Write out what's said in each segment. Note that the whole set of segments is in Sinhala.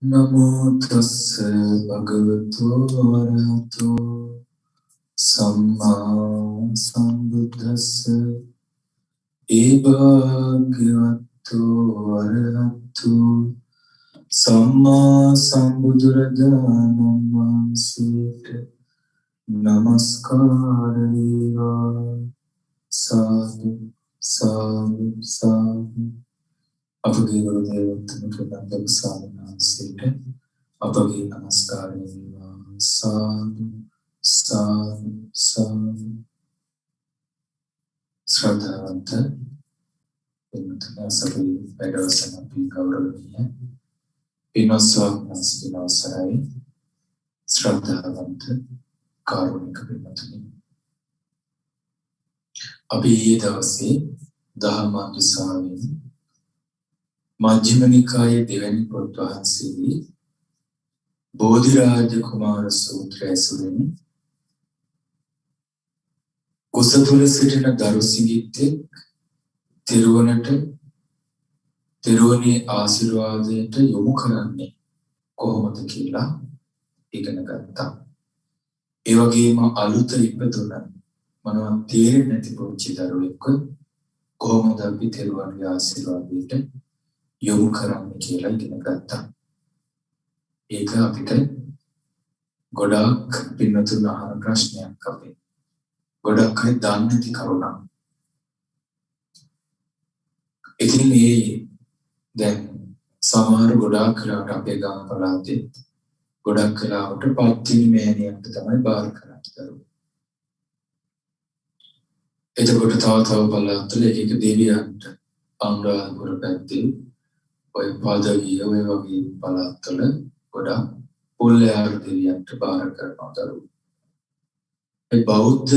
नमो तस्स भगवतो अरहतो सम्मा सम्बुद्धस्स ए भगवतो अरहतो सम्मा सम्बुදුරජාණන් වහන්සේට නමස්කාර වේවා සාදු සාදු සාදු අපගේ ගුරු දේවෝත්තම ප්‍රබන්ධක ස්වාමීන් වහන්සේට අපගේ නමස්කාරය වේවා සාදු සාදු සාදු ශ්‍රද්ධාවන්ත එන්නතන සපේ වැඩවසන අපි ගෞරවණීය පින්වත් ස්වාමීන් වහන්සේගේ අවසරයි ශ්‍රද්ධාවන්ත කාරුණික පින්වත්නි අපි ඊයේ දවසේ දහමාංගිසාවෙන් මජ්ක්‍ධිම නිකායේ දෙවැනි පොත් වහන්සේ බෝධිරාජ කුමාර සූත්‍රය ඇසුරින් කුසතුල සිටින දරු සිඟිත්තෙක් තෙරුවනේ ආශිර්වාදයට යොමු කරන්නේ කොහොමද කියලා ඉගෙන ගත්තා. ඒ වගේම අලුත ඉපදුන මොනවත් තේරෙන්නේ නැති පුංචි දරුවෙක් කොහොමද අපි තෙරුවන්ගේ ආශිර්වාදයට යොමු කරන්නේ කියලා ඉගෙන ගත්තා. ඒක අපිට ගොඩක් පින්නතුන් අහන ප්‍රශ්නයක් අපේ. ගොඩක් අය දන්නේ නැති කරුණක්. ඉතින් මේ දැන් සමහර ගොඩාක් වෙලාවට අපේ ගම් පළාතේ ගොඩක් වෙලාවට පත්තිනි මෑණියන්ට තමයි බාර කරන්නේ දරුවෝ. එතකොට තව පළාත්වල එක දෙවියන්ට අනුරාධපුර පැත්තේ ඔය පාදවිය ඔය වගේ පළාත්වල ගොඩක් පොල්ලයාර දෙවියන්ට බාර කරනවා දරුවෝ. ඒ බෞද්ධ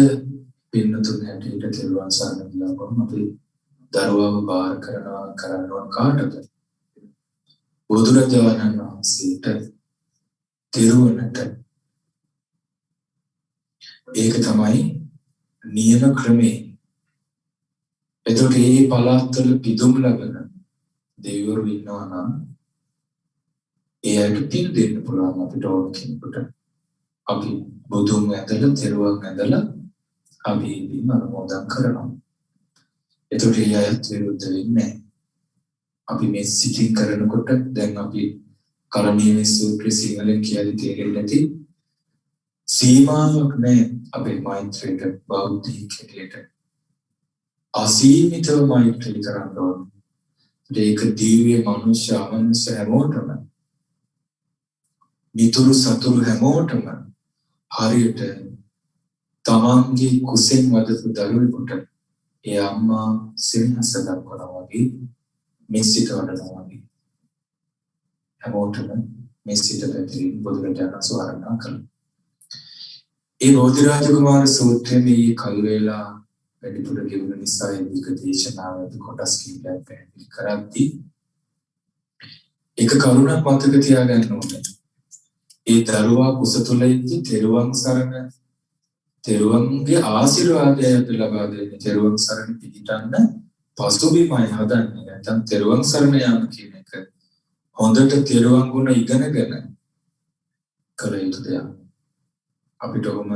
පින්නතුන් හැටියට තෙරුවන් සරණ ගියාම අපි දරුවව බාර කරනවා කාටද? බුදුරජාණන් වහන්සේට තෙරුවනට. ඒක තමයි නියම ක්‍රමය. එතකොට මේ පළාත්වල පිදුම් ලබන දෙවිවරු ඉන්නවා නම් ඒ අයට පින් දෙන්න පුළුවන් අපිට ඕන කෙනෙකුට. අපි බුදුන් ඇදලා තෙරුවන් ඇදලා අපි පින් අනුමෝදන් කරනවා. එතකොට ඒ අයත් විරුද්ධ වෙන්නේ නැහැ. අපි මේ සිතින් කරනකොට දැන් අපි කරණීය සූත්‍රය සිංහලෙන් කියලා තේරෙන්නේ නැති සීමාවක් නැහැ අපේ මෛත්‍රියට බෞද්ධික හැටියට. අසීමිතව මෛත්‍රී කරන්න ඕන. ඒක දිව්‍ය මනුෂ්‍ය අමනුෂ්‍ය හැමෝටම මිතුරු සතුරු හැමෝටම හරියට තමන්ගේ කුසෙන් වදපු දරුවෙකුට ඒ අම්මා සෙනෙහස දක්වනවා වගේ මෙසිත වඩනවා වගේ හැමෝටම මෙසිත පැතිරින් බුදුරජාණන් සවරණා කළා. ඒ බෝධිරාජ කුමාර සූත්‍රයේ මේ කල් වේලා වැඩිපුර ගෙවුන නිසා ඒ වික දේශනාවේ කොටස් කිහිපයක් පැහැදිලි කරද්දී එක කරුණක් මතක තියාගන්න ඕනේ. ඒ දරුවා කුස තුල ඉඳි තෙරුවන් සරණ තෙරුවන්ගේ ආශිර්වාදය ලබා දෙන්න තෙරුවන් සරණ පිළිටන්න පසුබිමයි හදන්නේ. නැත්නම් තෙරුවන් සරණ යාම කියන එක හොඳට තෙරුවන් ගුණ ඉගෙනගෙන කළ යුතු දෙයක්. අපිට ඔහොම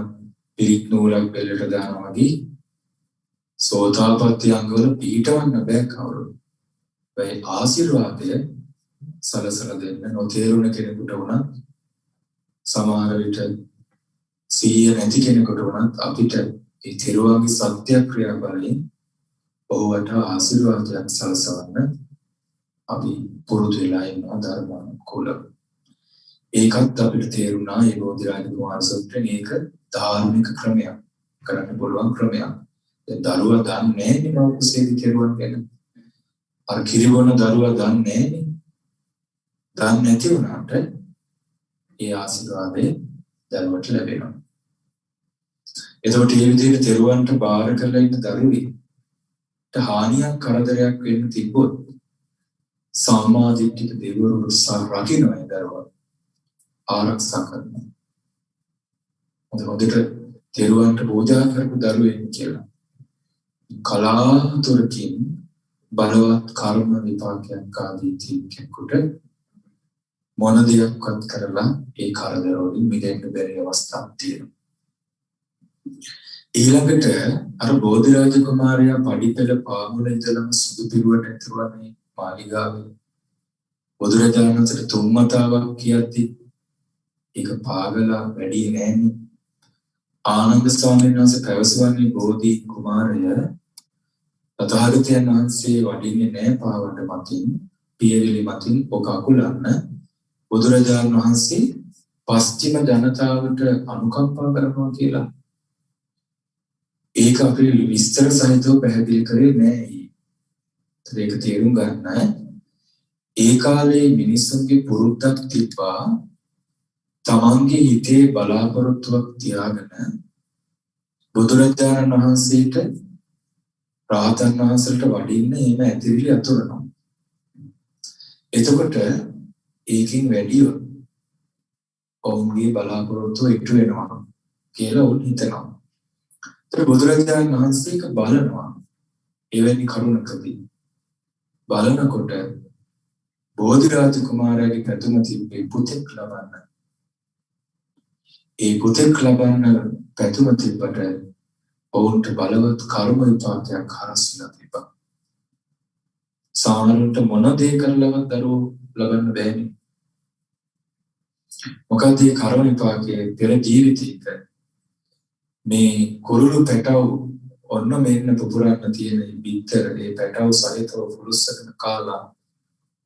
පිරිත් නූලක් බෙල්ලට දානවා වගේ සෝතාපට්ටි අංගවල පිළිටවන්න බෑ කවුරුත්. ඒ ආශිර්වාදය සලසලා දෙන්න නොතේරුණ කෙනෙකුට වුණත් සමහර විට සිහිය නැති කෙනෙකුට වුණත් අපිට ඒ තෙරුවන්ගේ සත්‍ය ක්‍රියා බලයෙන් ඔහුට ආශිර්වාදයක් සලසවන්න අපි පුරුදු වෙලා ඉන්නවා ධර්මානුකූලව. ඒකත් අපිට තේරුණා ඒ බෝධිරාජ කුමාර සූත්‍රයෙන් ඒක ධාර්මික ක්‍රමයක් කරන්න පුළුවන් ක්‍රමයක්. ඒ දරුවා දන්නේ නැහැ කුසේදී තෙරුවන් ගැන. අර කිරිබොන දරුවා දන්නේ නැති වුණාට ඒ ආශිර්වාදේ දරුවට ලැබෙනවා. එතකොට මේ විදිහට තෙරුවන්ට බාර කරලා ඉන්න දරුවෙට හානියක් කරදරයක් වෙන්න තිබ්බොත් සම්මාදිට්ඨික දෙවිවරු රකින්නවා ඒ දරුවා ආරක්ෂා කරනවා. හොඳට තෙරුවන්ට පූජා කරපු දරුවෙක් කියලා කලාතුරකින් බලවත් කර්ම විපාකයක් ආදී තියෙනකොට මොන දෙයක්වත් කරලා ඒ කරදරවලින් මිදෙන්න බැරි අවස්ථාවක් තියෙනවා. ඊළඟට අර බෝධිරාජ කුමාරයා පඩිපෙළ පාමුල ඉඳලම සුදු පිරුවට ඇතුළේ මාලිගාවේ බුදුරජාණන් වහන්සේ තුන් මතාවක් කියද්දි ඒක පාගලා වැඩි නෑනේ. ආනන්ද ස්වාමීන් වහන්සේ පැවසුවන්නේ බෝධි කුමාරය තථාගතයන් වහන්සේ වඩින්නේ නෑ පාවඩ මතින් පියවිලි මතින් ඔක අකුලන්න බුදුරජාණන් වහන්සේ පස්චිම ජනතාවට අනුකම්පා කරනවා කියලා. ඒක අපි විස්තර සහිතව පැහැදිලි කරේ නෑ. ඒක තේරුම් ගන්න. ඒ කාලේ මිනිස්සුන්ගේ පුරුද්දක් තිබ්බා තමන්ගේ හිතේ බලාපොරොත්තුවක් තියාගෙන බුදුරජාණන් වහන්සේට රාහතන් වහන්සේට වඩින්න එහෙම ඇතිරිලි අතුරනවා. එතකොට ඒකින් වැඩිව ඔවුන්ගේ බලාපොරොත්තුව ඉටු වෙනවා කියලා උන් හිතනවා. ඒත් බුදුරජාණන් වහන්සේක බලනවා එවැනි කරුණකදී බලනකොට බෝධිරාජ කුමාරයාගේ පැතුම තිබ්බේ පුතෙක් ලබන්න. ඒ පුතෙක් ලබන්න පැතුම තිබ්බට ඔවුන්ට බලවත් කර්ම විපාකයක් හරස්ලා තිබ්බා. සාමාන්‍යයට මොන දේ කරලවත් දරුවෝ ලබන්න බෑනේ. මොකද මේ කර්ම විපාකයේ පෙර ජීවිතයක මේ කුරුළු පැටව ඔන්න මෙන්න පුපුරන්න තියෙන බිත්තර ඒ පැටව සහිතව පුරුස්සගෙන කාලා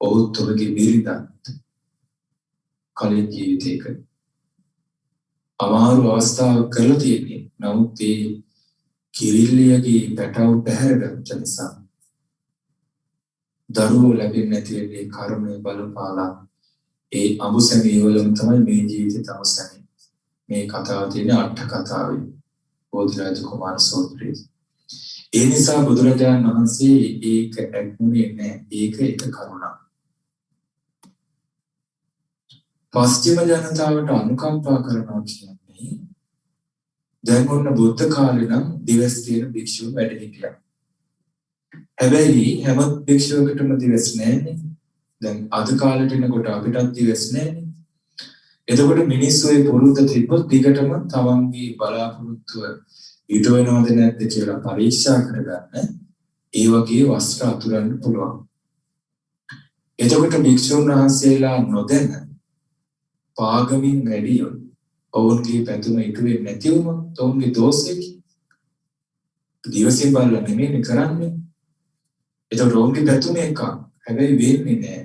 ඔහුත් ඔබගේ බිරිඳත් කලින් ජීවිතයක අමාරු අවස්ථාවක් කරලා තියෙන්නේ. නමුත් ඒ කිරිල්ලියගේ පැටව පැහැරගත්ත නිසා දරුවෝ ලැබෙන්නේ නැති වෙන්නේ කර්මයේ බලපාලා ඒ අඹුසැමි වලින් තමයි මේ ජීවිතේ තවසැමි. මේ කතාව තියෙන අට කතාවේ බෝධිරාජ කුමාර සූත්‍රයේ. ඒ නිසා බුදුරජාණන් වහන්සේ ඒක ඇක්ුනේ නැහැ. ඒක එක කරුණක්. පස්චිම ජනතාවට අනුකම්පා කරනවා කියන්නේ දැන් ඔන්න බුද්ධ කාලේ නම් දිවස් තියෙන භික්ෂුව වැඩ හිටියා. හැබැයි හැම භික්ෂුවකටම දිවස් නැහැනේ. දැන් අද කාලේට එනකොට අපිටත් දිවස් නැහැනේ. එතකොට මිනිස්සු ඒ පුරුද්ද තිබ්බොත් දිගටම තමන්ගේ බලාපොරොත්තුව ඊට වෙනවද නැද්ද කියලා පරීක්ෂා කරගන්න ඒ වගේ වස්ත්‍ර අතුරන්න පුළුවන්. එතකොට භික්ෂුන් වහන්සේලා නොදැන පාගමින් වැඩි ඔවුන්ගේ පැතුම ඉටු වෙන්නේ නැති වුණොත් ඔවුන්ගේ දෝෂයකි. දිවසින් බලලා නෙමෙයි කරන්නේ. එතකොට ඔවුන්ගේ පැතුම එකක්. හැබැයි වෙන්නේ නැහැ.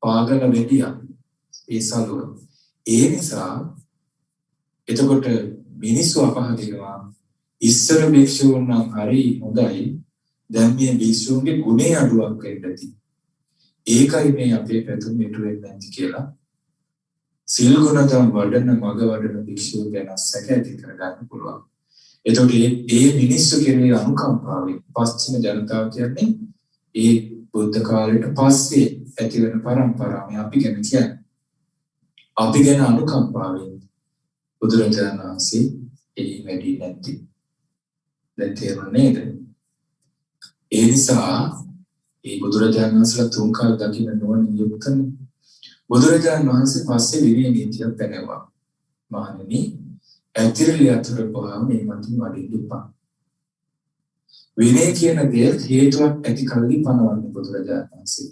පාගල වැඩියක් ඒ සලුව. ඒ නිසා එතකොට මිනිස්සු අපහදිනවා ඉස්සර භික්ෂුන් නම් හරි හොඳයි. දැන් මේ භික්ෂුන්ගේ ගුණේ අඩුවක් වෙන්න ඇති. ඒකයි මේ අපේ පැතුම ඉටු වෙන්නේ නැති කියලා. සිල් ගුණතම වඩන මග වඩන භික්ෂුව ගැන සැක ඇති කරගන්න පුළුවන්. එතකොට මේ මිනිස්සු කෙරෙහි අනුකම්පාවෙන් පස්චිම ජනතාව කියන්නේ ඒ බුද්ධ කාලයට පස්සේ ඇති වෙන පරම්පරාව අපි ගැන කියන්නේ. අපි ගැන අනුකම්පාවෙන් බුදුරජාණන් වහන්සේ ඒ වැඩි නැති. දැන් තේරුණේ නේද? ඒ නිසා ඒ බුදුරජාණන් වහන්සේලා තුන් කාල දකින්න නොවන යුක්තනේ. බුදුරජාණන් වහන්සේ පස්සේ විනය නීතියක් පැනවුවා. මහණෙනි, ඇතිරිලි අතුර පහම මේ මතින් වඩින්න එපා. විනය කියන දේ හේතුවක් ඇති කල්ලි පනවන්නේ බුදුරජාණන් වහන්සේ.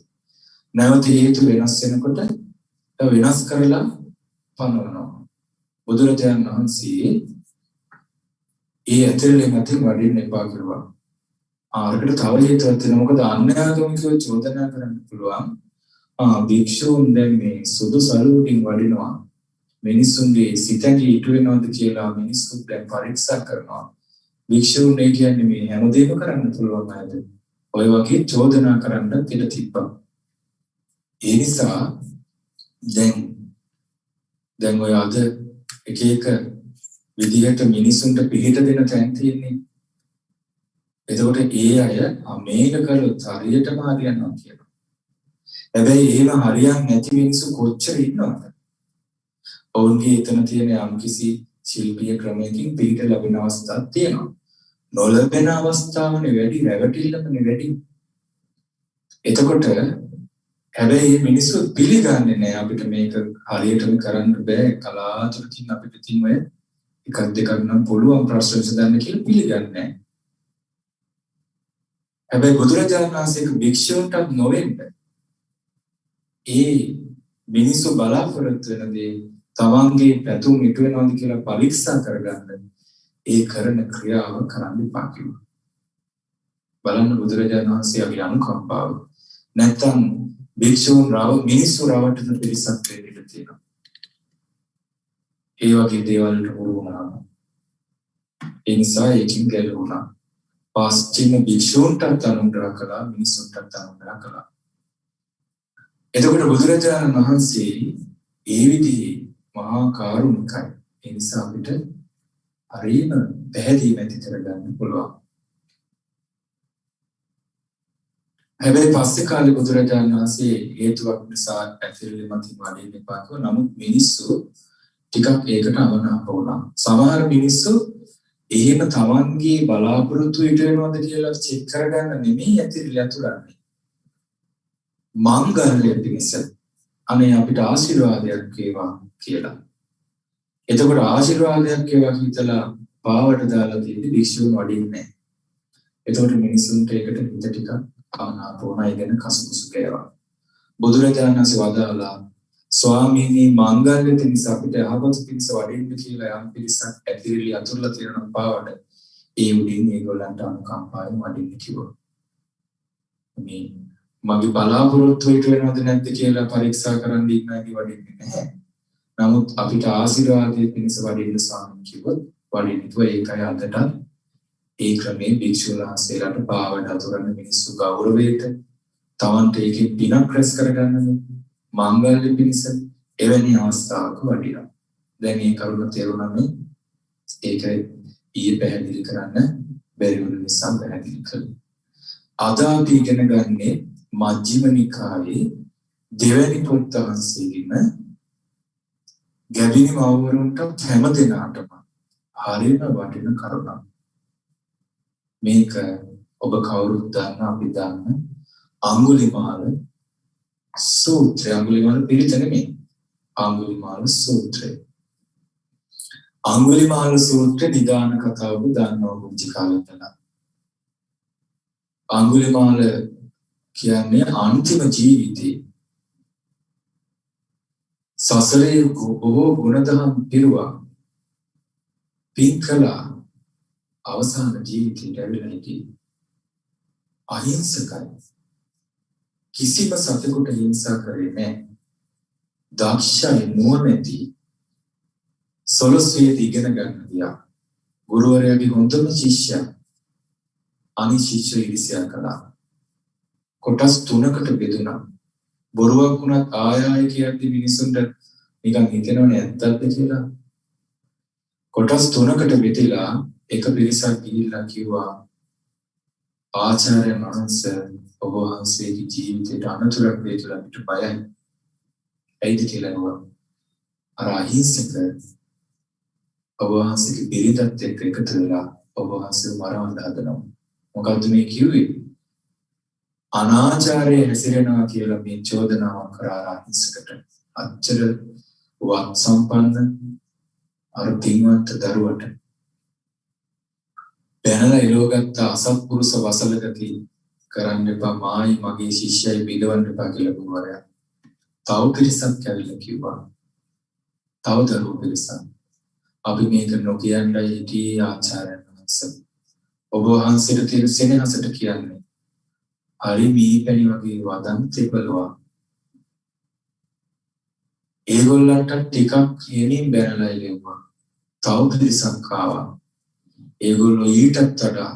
නැවත හේතු වෙනස් වෙනකොට වෙනස් කරලා පනවනවා. බුදුරජාණන් වහන්සේ ඒ ඇතිරිලි මතින් වඩින්න එපා කිව්වා. ආරකට තව හේතුවක් තියෙනවා. මොකද අන්‍යාගමිකව චෝදනා කරන්න පුළුවන්. භික්ෂුන් දැන් මේ සුදු සලුවකින් වඩිනවා. මිනිස්සුන්ගේ සිතගේ ඉටු වෙනවද කියලා මිනිස්සු දැන් පරීක්ෂා කරනවා. භික්ෂුන් කියන්නේ මේ හැමදේම කරන්න පුළුවන් අයද? ඔය වගේ චෝදනා කරන්න ඉඩ තිබ්බා. ඒ නිසා දැන් ඔය අද එක එක විදිහට මිනිස්සුන්ට පිළිහිට දෙන තැන් තියෙන්නේ. එතකොට ඒ අය මේක කළොත් හරියටම හරියනවා කියනවා. හැබැයි එහෙම හරියන්නේ නැති මිනිස්සු කොච්චර ඉන්නවද? ඔවුන්ගේ එතන තියෙන යම්කිසි ශිල්පීය ක්‍රමයකින් පිළිහිට ලැබෙන අවස්ථාවක් තියෙනවා. නොලැබෙන අවස්ථාවනේ වැඩි, රැවටිල්ලමනේ වැඩි. එතකොට හැබැයි මිනිස්සු පිළිගන්නේ නැහැ අපිට මේක හරියටම කරන්න බෑ කලාතුරකින් අපිට තින් ඔය එකක් දෙකක් නම් පුළුවන් ප්‍රශ්න විසඳන්න කියලා පිළිගන්නේ නැහැ. හැබැයි බුදුරජාණන් වහන්සේක භික්ෂුන්ට නොවෙන්න ඒ මිනිස්සු බලාපොරොත්තු වෙන දේ තමන්ගේ පැතුම් ඉටු වෙනවද කියලා පරීක්ෂා කරගන්න ඒ කරන ක්‍රියාව කරන්න එපා කිව්වා. බලන්න බුදුරජාණන් වහන්සේ අපි අනුකම්පාව නැත්තම් භික්ෂුන් මිනිස්සු රවටන පිරිසක් වෙන්න තියෙනවා. ඒ වගේ දේවල් වලට වුණා. ඒ නිසා ඒකින් ගැලවුණා. පාස්චින භික්ෂුන්ට අනුග්‍රහ කළා මිනිස්සුන්ට අනුග්‍රහ කළා. එතකොට බුදුරජාණන් වහන්සේ ඒ විදිහේ මහා කරුණිකයි. ඒ නිසා අපිට හරියම පැහැදිලි නැති කරගන්න පුළුවන්. හැබැයි පස්සේ කාලේ බුදුරජාණන් වහන්සේ හේතුවක් නිසා ඇතිරිලි මතින් වඩින්න එපා කිව්වා. නමුත් මිනිස්සු ටිකක් ඒකට අවනාප වුණා. සමහර මිනිස්සු එහෙම තමන්ගේ බලාපොරොත්තු ඉටු වෙනවද කියලා චෙක් කරගන්න නෙමෙයි ඇතිරිලි අතුරන්නේ. මංගල්‍ය පිණිස අනේ අපිට ආශිර්වාදයක් වේවා කියලා. එතකොට ආශිර්වාදයක් වේවා හිතලා පාවට දාලා තියෙදි භික්ෂුන් වඩින්නේ. එතකොට මිනිසුන්ට ඒකට හිත ටිකක් ආනාපෝනයි ගැන කසුකුසු කෑවා. බුදුරජාණන් වහන්සේ වදාලා ස්වාමීනි මංගල්‍ය පිණිස අපිට යහපත පිණිස වඩින්න කියලා යම් පිරිසක් ඇතිරිලි අතුරලා තියෙන පාවට ඒ උඩින් ඒගොල්ලන්ට අනුකම්පාවෙන් වඩින්න කිව්වා. මේ මගේ බලාපොරොත්තු වෙට වෙනවද නැද්ද කියලා පරීක්ෂා කරන්න ඉන්නයි වඩින්නේ නැහැ. නමුත් අපිට ආශිර්වාදයේ පිණිස වඩින්න ස්වාමීන් කිව්වොත් වඩින්නතු ඒකයි අදට ඒ ක්‍රමේ භික්ෂුලාසේලාට පාවඩ අතුරන මිනිස්සු ගෞරවයට තවන්ට ඒකේ පිනක් රැස් කරගන්නනේ මංගල්‍ය පිණිස එවැනි අවස්ථාවක වඩිනවා. දැන් මේ කරුණ තේරුණානේ ඒක ඊයේ පැහැදිලි කරන්න බැරි වුණ නිසා පැහැදිලි කළා. අද අපි ඉගෙන ගන්නේ මජ්ක්‍ධිම නිකායේ දෙවැනි පොත් වහන්සේගෙම ගැබිනි මව්වරුන්ට හැම දිනාටම හරියම වටින කරුණක්. මේක ඔබ කවුරුත් දන්න අපි දන්න අඟුලිමාල සූත්‍රය. අඟුලිමාල පිළිත නෙමෙයි. අඟුලිමාල සූත්‍රය. අඟුලිමාල සූත්‍ර නිදාන කතාව ඔබ දන්නවා පුංචි කාලේ ඉඳලා. අඟුලිමාල කියන්නේ අන්තිම ජීවිතේ සසරේ බොහෝ ගුණධම් පිරුවා පින් කළා අවසාන ජීවිතයට ඇවිල්ලා හිටියේ අහිංසකයි. කිසිම සතෙකුට හිංසා කරේ නැහැ. දක්ෂයි නුවණැති සොළොස්වියේ ඉගෙන ගන්න ගියා. ගුරුවරයාගේ හොඳම ශිෂ්‍යයා අනිත් ශිෂ්‍ය ඉරිසියා කළා. කොටස් 3කට බෙදුණා. බොරුවක් වුණත් ආය කියද්දි මිනිසුන්ට නිකන් හිතෙනවනේ ඇත්තද කියලා. කොටස් 3කට බෙදලා එක පිරිසක් ගිහිල්ලා කිව්වා ආචාර්ය මහන්සේ ඔබ වහන්සේගේ ජීවිතයට අනතුරක් වේ කියලා අපිට බයයි. ඇයිද කියලා නෝ අර අහිංසක ඔබ වහන්සේගේ බිරිඳත් එක්ක එකතු වෙලා ඔබ වහන්සේව මරවන්න හදනවා. මොකද්ද මේ කිව්වේ? අනාචාරය හැසිරෙනවා කියලා මේ චෝදනාවක් කරා අහිංසකට. අච්චර වත් සම්පන්න අර පින්වත් දරුවට බැනලා එලෝගත්ත අසත්පුරුෂ වසලකති කරන්න එපා මායි මගේ ශිෂ්‍යයි බිඳවන්න එපා කියලා ගුරුවරයා. තව පිරිසක් ඇවිල්ලා කිව්වා. තව දරුවෝ පිරිසක් අපි මේක නොකියන්නයි හිටියේ ආචාර්යයන් වහන්සේ. ඔබ වහන්සේට තියෙන සෙනෙහසට කියන්නේ. හරි මීපැණි වගේ වදන් තිබලුවා. ඒගොල්ලන්ට ටිකක් හේනින් බැනලා ඉලෙව්වා. තව පිරිසක් ආවා. ඒගොල්ලෝ ඊටත් වඩා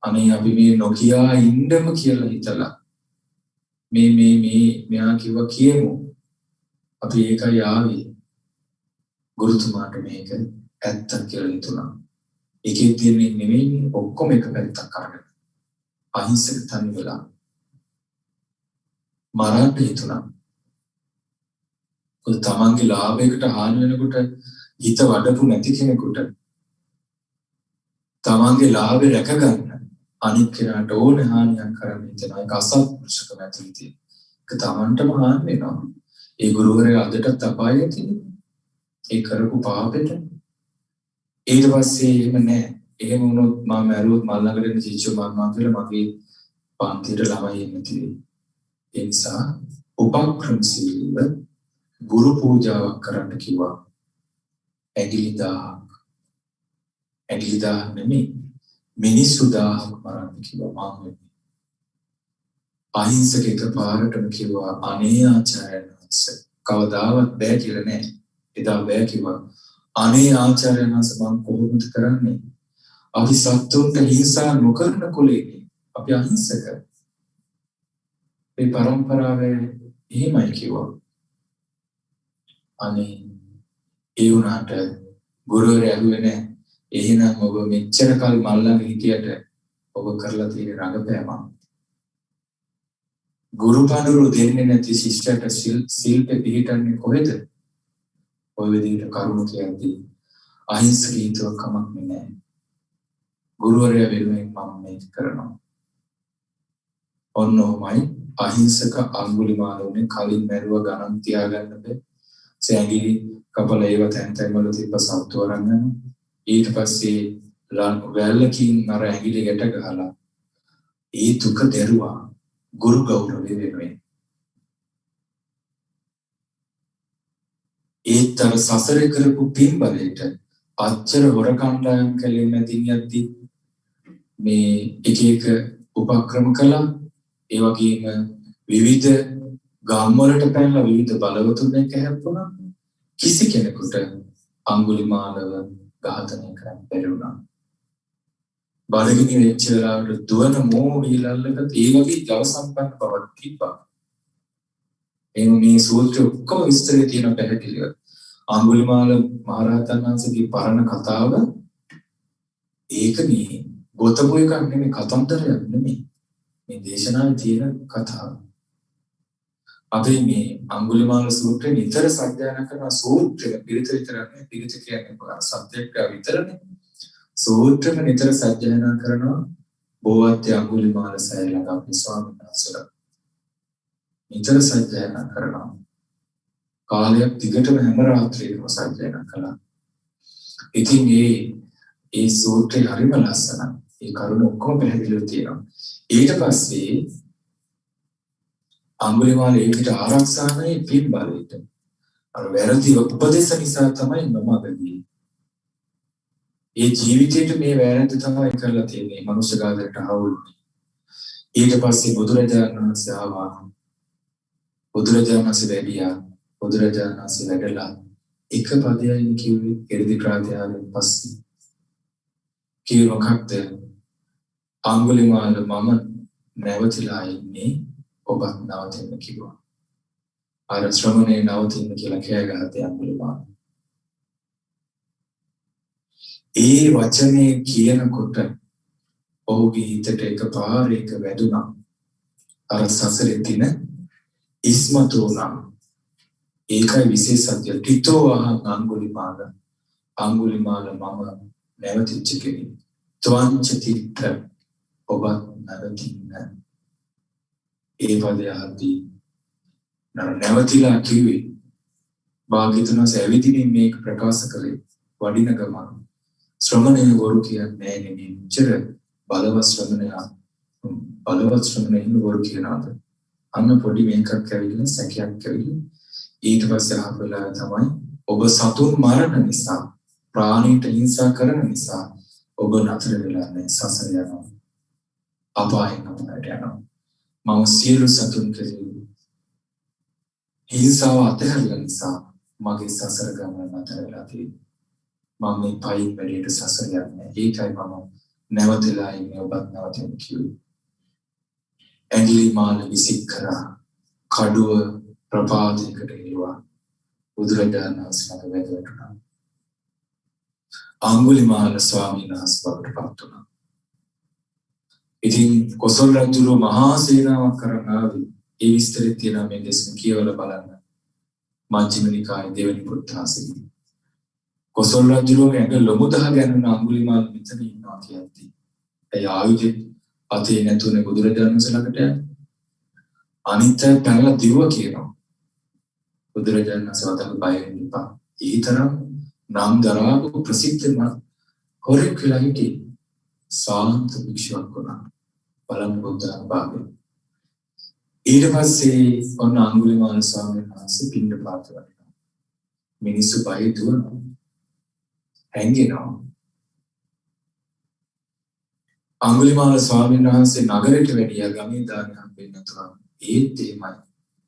අනේ අපි මේ නොකියා ඉන්නම කියලා හිතලා මෙයා කිව්වා කියමු අපි ඒකයි ආවේ. ගුරුතුමාට මේක ඇත්තක් කියලා හිතුණා. ඒකේ තියෙන්නේ නෙමෙයි ඔක්කොම එක පැත්තක් අරගෙන අහිංසක තනි වෙලා මරන්න හිතුණා. ඔය තමන්ගේ ලාභයකට හානි වෙනකොට හිත වඩපු නැති කෙනෙකුට තමන්ගේ ලාභය රැක ගන්න අනිත් කෙනාට ඕන හානියක් කරන්න හිතන එක අසත්පුරුෂකම ඇතුළේ තියෙන. තමන්ටම හානි වෙනවා. ඒ ගුරුවරයා අදටත් අපායේ තියෙනවා. ඒ කරපු පාපෙට. ඊට පස්සේ එහෙම නැහැ. එහෙම වුණොත් මම මැරුවොත් මල් ළඟට එන චිච්චෝ මරනවා කියලා මගේ පන්තියට ළමයි එන්නේ තියෙන්නේ. ඒ නිසා උපක්‍රමශීලීව ගුරු පූජාවක් කරන්න කිව්වා. ඇගිලි 1000 නෙමෙයි මිනිස්සු 1000ක් මරන්න කිව්වා මම. අහිංසක එකපාරටම කිව්වා අනේ ආචාර්යයන් වහන්සේ කවදාවත් බෑ කියලා නෑ. එදා බෑ කිව්වා. අනේ ආචාර්යයන් වහන්සේ මම කොහොමද කරන්නේ? අපි සත්තුන්ට හිංසා නොකරන කුලේ අපි අහිංසක. මේ පරම්පරාවේ එහෙමයි කිව්වා. අනේ ඒ වුණාට ගුරුවරයා ඇහුවේ නෑ. එහෙනම් ඔබ මෙච්චර කල් මල් ළඟ හිටියට ඔබ කරලා තියෙන රඟපෑම ගුරු පඬුරු දෙන්නේ නැති ශිෂ්‍යයට සිල්පේ පිළිටන්නේ කොහෙද? ඔය විදිහට කරුණු කියද්දී අහිංසක හිතුවක් කමක් නෑ. ගුරුවරයා වෙනුවෙන් මම මේක කරනවා. ඔන්නෝමයි අහිංසක අඟුලිමාලෝනේ කලින් මැරුව ගණන් තියාගන්න බෑ. සෑගිලි කපල ඒව තැන් තැන් වල තිබ්බ සත්තු අරන් යනවා. ඊට පස්සේ වැල්ලකින් අර ඇඟිලි ගැට ගහලා ඒ දුක දැරුවා ගුරු ගෞරවය වෙනුවෙන්. ඒතර සසරේ කරපු පින් බලයට අච්චර හොර කණ්ඩායම් කැලේ මැදින් යද්දී මේ එක එක උපක්‍රම කළා. ඒ වගේම විවිධ ගම් වලට පැනලා විවිධ බලවතුන් එක්ක හැප්පුණා. කිසි කෙනෙකුට අඟුලිමාලව ඝාතනය කරන්න බැරි වුණා. බඩගිනි වෙච්ච වෙලාවට දුවන මෝහීලල්ලක ඒ වගේ ජව සම්පන්න බවක් තිබ්බා. මේ සූත්‍ර ඔක්කොම විස්තරේ තියෙන පැහැදිලිව. අඟුලිමාල මහරහතන් වහන්සේගේ පරණ කතාව ඒක මේ ගොතපු එකක් නෙමෙයි, කතන්දරයක් නෙමෙයි. මේ දේශනාවේ තියෙන කතාව. අපි මේ අඟුලිමාල සූත්‍රය නිතර සත්‍යයන කරන සූත්‍රය පිළිත විතරනේ. පිළිත කියන්නේ සත්‍යයක් විතරනේ. සූත්‍රෙම නිතර සත්‍යයන කරනවා. බෝවත්ති අඟුලිමාල සෑය ළඟ අපි ස්වාමීන් වහන්සේලා නිතර සත්‍යයන කරනවා. කාලයක් දිගටම හැම රාත්‍රියකම සත්‍යයන කළා. ඉතින් ඒ සූත්‍රය හරිම ලස්සනයි. ඒ කරුණ ඔක්කොම පැහැදිලිව තියෙනවා. ඊට පස්සේ අඟුලිමාල ඒකට ආරක්ෂානේ පින් බලයට. අර වැරදි උපදේශ නිසා තමයි නොමගදී. ඒ ජීවිතේට මේ වැරද්ද තමයි කරලා තියෙන්නේ. මනුෂ්‍ය ගාදරට ආවුන්නේ. ඊට පස්සේ බුදුරජාණන් වහන්සේ ආවා. බුදුරජාණන් වහන්සේ වැඩියා. බුදුරජාණන් වහන්සේ වැඩලා එක පදයකින් කිව්වේ එරිදි ප්‍රාතිහාරයෙන් පස්සේ. කිව්ව මොකක්ද? අඟුලිමාල මම නැවතිලා ඉන්නේ ඔබත් නවතින්න කිව්වා. අර ශ්‍රමණේ නවතින්න කියලා කෑගහතේ අඟුලිමාල. ඒ වචනේ කියනකොට ඔහුගේ හිතට එකපාරට වැදුනා. අර සසරේ තින ඉස්මතු වුණා. ඒකයි විශේෂත්වය. ටිතෝ අහං අඟුලිමාල. අඟුලිමාල මම නැවතිච්ච කෙනෙක්. ත්වංච තිත්ත ඔබත් නැවතින්න. ඒ පදය අහද්දී නැවතිලා කිව්වේ භාග්‍යවතුන් වහන්සේ ඇවිදින්න මේක ප්‍රකාශ කළේ වඩින ගමන. ශ්‍රමණය වරු කියන්නේ නෙමෙයි. මෙච්චර බලවත් ශ්‍රමණයින් වරු කියනවාද? අන්න පොඩි මේකක් ඇවිල්ලා සැකයක් ඇවිල්ලා ඊට පස්සේ අහපලා තමයි ඔබ සතුන් මරණ නිසා ප්‍රාණීන්ට හිංසා කරන නිසා ඔබ නතර වෙලා නැහැ. සසර යනවා. අපායෙන් අපට යනවා. මම සියලු සතුන් කෙරෙහි හිංසාව අතහැරලා නිසා මගේ සසර ගමන නතර වෙලා තියෙනවා. මම මේ පයින් වැඩේට සසර යන්නේ. ඒකයි මම නැවතලා ඉන්නේ ඔබත් නැවතින්න කිව්වේ. ඇඟිලි මාල විසික් කරා කඩුව ප්‍රපාතයකට එළුවා. බුදුරජාණන් වහන්සේ ළඟ වැටුණා. අඟුලිමාල ස්වාමීන් වහන්සේ බවට පත් වුණා. ඉතින් කොසල් රජුගේ මහා සේනාවක් කරන් ආවේ. ඒ විස්තරය තියෙනවා මේ දේශන කියවලා බලන්න. මජ්ක්‍ධිම නිකායේ දෙවෙනි පුත්තාසගේ. කොසල් රජුගේ ඇඟ ලොමු දහ ගැනුන අඟුලිමාල මෙතන ඉන්නවා කියද්දී. ඒ ආයුධ අතේ නැතුනේ බුදුරජාණන් වහන්සේ ළඟට යන්නේ. අනිත්‍ය පැනලා දිවුවා කියනවා. බුදුරජාණන් වහන්සේ වදාළ බය වෙන්න එපා. ඒ තරම් නම් දරාපු ප්‍රසිද්ධ හොරෙක් කියලා හිටියේ. සාන්ත භික්ෂුවක් වුණා. බලන්න බුද්ධ අනුභවය. ඊට පස්සේ ඔන්න අඟුලිමාල ස්වාමීන් වහන්සේ පින්නපාත වඩිනවා. මිනිස්සු බය දුවනවා. හැංගෙනවා. අඟුලිමාල ස්වාමීන් වහන්සේ නගරයට වැඩියා ගමේ දාන හම්බෙන්න නැතුව. ඒත් එහෙමයි.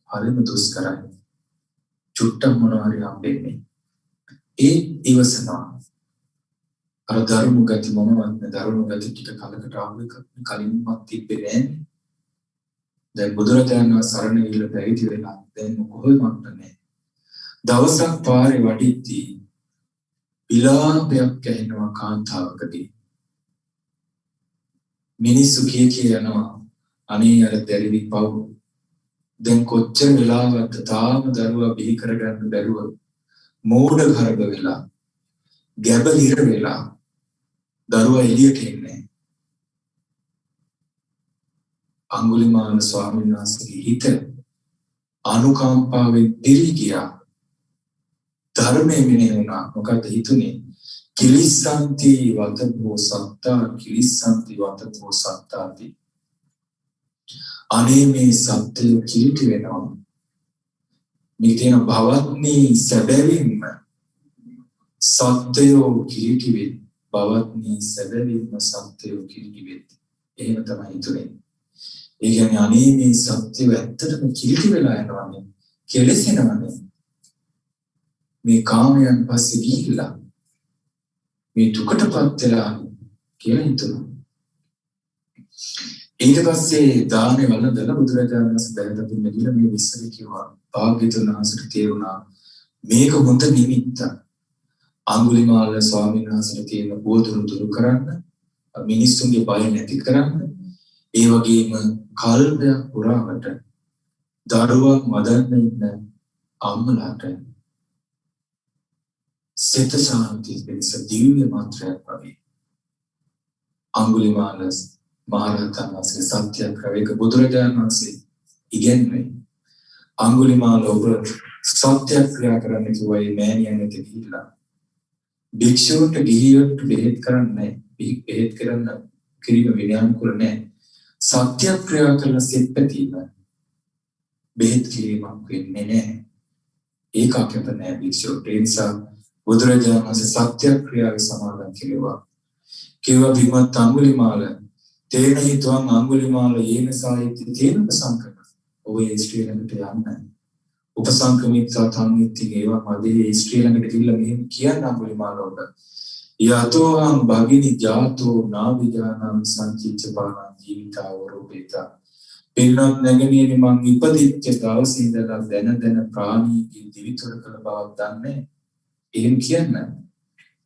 හරිම දුෂ්කරයි. චුට්ටක් මොනවා හරි හම්බෙන්නේ. ඒ ඉවසනවා. අර ධර්ම ගති මොනවද? ධර්ම ගති ටික කලකට ආවෙක කලින්වත් තිබ්බේ නැහැ. දැන් බුදුරජාණන් වහන්සේ සරණ ගිහිල්ලා පැවිදි වෙලා දැන් කොහෙවත් නැහැ. දවසක් පාරේ වඩිද්දී විලාපයක් ඇහෙනවා කාන්තාවකදී. මිනිස්සු කිය යනවා අනේ අර දැරිවි පව්. දැන් කොච්චර වෙලාවක්ද තාම දරුවා බිහි කරගන්න බැරුව මෝඩ ගර්භ වෙලා ගැබ හිර වෙලා දරුවා එළියට එන්නේ. අඟුලිමාල ස්වාමීන් වහන්සේගේ හිත අනුකම්පාවෙන් පිරී ගියා. ධර්මයේ මෙනෙහි වුණා. මොකද හිතුනේ කිලිස්සන්ති වතෝ සත්තා කිලිස්සන්ති වතෝ සත්තාති. අනේ මේ සත්‍යය කිලිටි වෙනවා. මේ තියෙන භවත්නි සැබවින්ම සත්‍යය කිලිටි වේ. භවත්නි සැබවින්ම සත්‍යය කිලිටි වේ. එහෙම තමයි හිතුනේ. ඒ කියන්නේ අනේ මේ සත්‍යය ඇත්තටම කිලිටි වෙලා යනවානේ. කෙලෙසෙනවානේ. මේ කාමයන් පස්සේ ගිහිල්ලා මේ දුකටපත් වෙලා කියලා හිතුණා. ඊට පස්සේ දානේ වළඳලා බුදුරජාණන් වහන්සේ දැනට මෙන්න මේ විශ්සක කිව්වා. භාග්‍යතුන් වහන්සේට තේරුණා මේක හොඳ නිමිත්තක්. අඟුලිමාල ස්වාමීන් වහන්සේට තියෙන බෝධුරු දුරු කරන්න, මිනිස්සුන්ගේ බය නැති කරන්න, ඒ වගේම කල්පයක් පුරාවට දරුවක් මදන්න ඉන්න අම්මලාට සිත ශාන්තිය පිණිස දිව්‍ය මන්ත්‍රයක් වගේ අඟුලිමාල මහරහතන් වහන්සේ සත්‍යක්‍රවයක බුදුරජාණන් වහන්සේ ඉගෙනුවේ. අඟුලිමාල ඔබ සත්‍යක්‍රියා කරන්න කිව්වා මේ මෑණියන්ට ගිහිල්ලා. භික්ෂුවට ගිහියොත් බෙහෙත් කරන්නේ බෙහෙත් කරන්න කිරීම විනයානුකූල නැහැ. සත්‍යක්‍රියා කරන සිත්පැතීම බෙහෙත් කිරීමක් වෙන්නේ නැහැ. ඒක අපිට නෑ භික්ෂුවට. ඒ නිසා බුදුරජාණන් වහන්සේ සත්‍යක්‍රියාවේ සමාදන් කෙරුවා. කිව්වා විමත් අඟුලිමාල තේන හිතුවන් අඟුලිමාල යේන සාහිත්‍ය තේන උපසංකම. ඔය ශ්‍රී ළඟට යන්න. උපසංකමිතා තන්නිති ඒවා මදේ ශ්‍රී ළඟට ගිහිල්ලා මෙහෙම කියන්න අඟුලිමාල ඔබ. යතෝහං භගිනි ජාතෝ නාවිජානං සංචිච්ච බාණං ජීවිතාවරෝපේතා. පින්නත් නැගණියනි මං ඉපදිච්ච දවසේ ඉඳලා දැන ප්‍රාණීගේ දිවිතොර කළ බවක් දන්නේ. එහෙම කියන්න.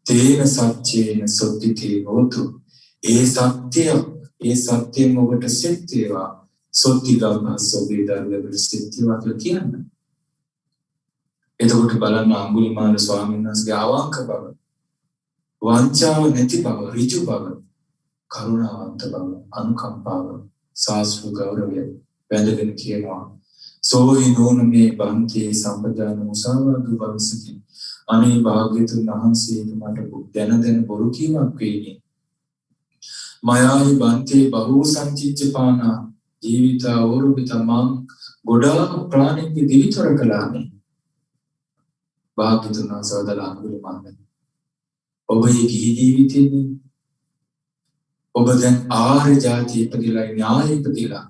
තේන සත්‍යේන සොත්තිතේ හෝතු. ඒ සත්‍යයෙන් ඔබට සිත් වේවා. සොත්ති ගම්හස් ඔබේ දරුවකට සිත් වේවා කියලා කියන්න. එතකොට බලන්න අඟුලිමාල ස්වාමීන් වහන්සේගේ අවංක බව, වංචාව නැති බව, ඍජු බව, කරුණාවන්ත බව, අනුකම්පාව, සාස්ෘ ගෞරවය වැඳගෙන කියනවා. සෝහි නෝන මේ බන්තේ සම්පදාන මුසාවාද වංශකේ. අනේ භාග්‍යතුන් වහන්සේ මට දැන බොරු කීමක් වෙන්නේ. මයාහි බන්තේ බහූ සංචිච්චපානා ජීවිතා ඕරුපිත මං ගොඩාක් ප්‍රාණික දිවිතොර කළානේ. භාග්‍යතුන් වහන්සේ වදාළ අඟුලිමාල ඔබේ ගිහි ජීවිතේදී ඔබ දැන් ආර්ය ජාති ඉපදිලා න්‍යාය ඉපදිලා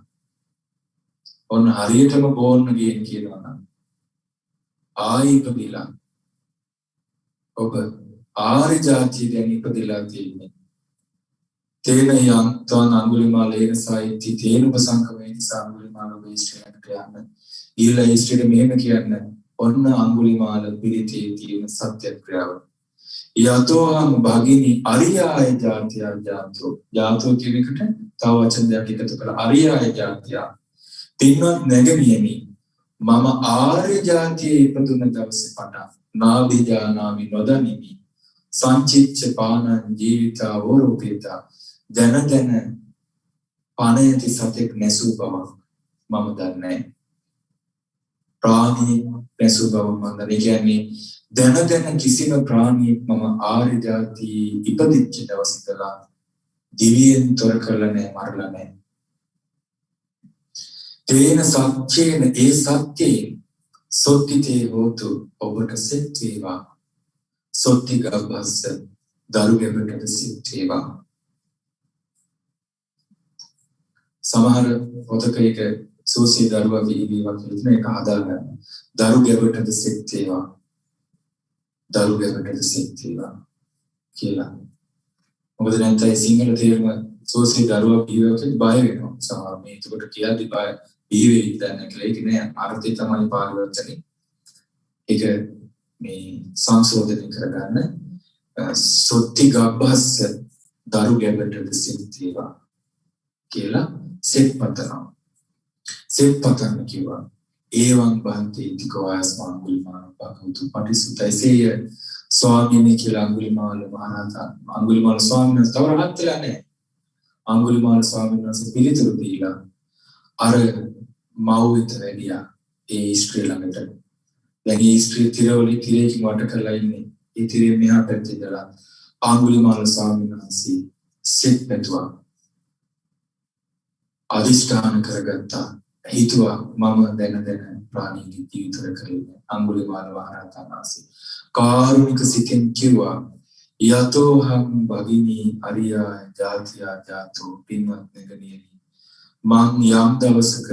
ඔන්න හරියටම බෝන්න ගියන් කියනවා නම් ආයි ඉපදිලා ඔබ ආර්ය ජාතිය දැන් ඉපදිලා තියෙන්නේ. තේන යන්තන් අඟුලිමාල ඒන සාහිත්‍ය තේන උපසංකමේ නිසා අඟුලිමාල ඔබ ශ්‍රේණියට යන්න. ඊළඟ ශ්‍රේණිය මෙහෙම කියන්න. ඔන්න අඟුලිමාල පිළිතේ තියෙන සත්‍යක්‍රියාව. යතෝහං භගිනි අරියාය ජාතිය ජාතෝ. ජාතෝ කියන එකට තව වචන දෙකක් එකතු කරලා අරියාය ජාතිය. පින්වත් නැගණියනි මම ආර්ය ජාතියේ ඉපදුන දවසේ පටන් නාභිජානාමි නොදනිමි. සංචිච්ච පානං ජීවිතා වරෝපේතා. දැන පණයති සතෙක් නැසූ බව මම දන්නේ ප්‍රාණී නැසු බව මම දන්නේ. කියන්නේ දැන කිසිම ප්‍රාණියෙක් මම ආර්ය ජාති ඉපදිච්ච දවස් ඉඳලා දිවියෙන් තොර කරලා නැහැ, මරලා නැහැ. තේන සත්‍යේන ඒ සත්‍යයෙන් සොත්තිතේ හෝතු ඔබට සෙත් වේවා. සොත්ති ගබ්බස්ස දරු ගැබට සෙත් වේවා. සමහර පොතක එක සෝසී දරුවා වේවා කියලා ඒක හදාගන්න. දරු ගැබට සෙත් වේවා. දරු ගැබට සෙත් වේවා කියලා. මොකද නැත්නම් සිංහල තේරුම සෝසී දරුවා වේවා කියලා බය වෙනවා. සමහර මේ එතකොට කියද්දි බය බීවේ දැන් කියලා ඒක නෑ අර්ථය තමයි පාරිවර්තනේ. ඒක මේ සංශෝධනය කරගන්න සොත්ති ගබ්බස්ස දරු ගැබට සෙත් වේවා කියලා සෙත් පතනවා. සෙත් පතන කිව්වා ඒවං බන්ති ඉතිකෝ ආස්මාන් ගුලිමාන භගවතු පටිසුතයිසේය ස්වාමීනි කියලා අඟුලිමාල මහරහතන් අඟුලිමාල ස්වාමීන් වහන්සේ තව රහත් වෙලා නැහැ. අඟුලිමාල ස්වාමීන් වහන්සේ පිළිතුරු දීලා අර මව්විත වැඩියා ඒ ස්ත්‍රී ළඟට. දැන් ඒ ස්ත්‍රී තිරවලි තිරේකින් වට කරලා ඉන්නේ. ඒ තිරේ මෙහා පැත්තේ ඉඳලා අඟුලිමාල ස්වාමීන් වහන්සේ සෙත් පැතුවා. අදිෂ්ඨාන කරගත්තා. හිතුවා මම දැන ප්‍රාණීගේ ජීවිතය කරන්නේ. අඟුලිමාල මහරහතන් වහන්සේ කාරුණික සිතෙන් කිව්වා යතෝහං භගිනී අරියා ජාතියා ජාතෝ පින්වත් නෙගණියනි මං යම් දවසක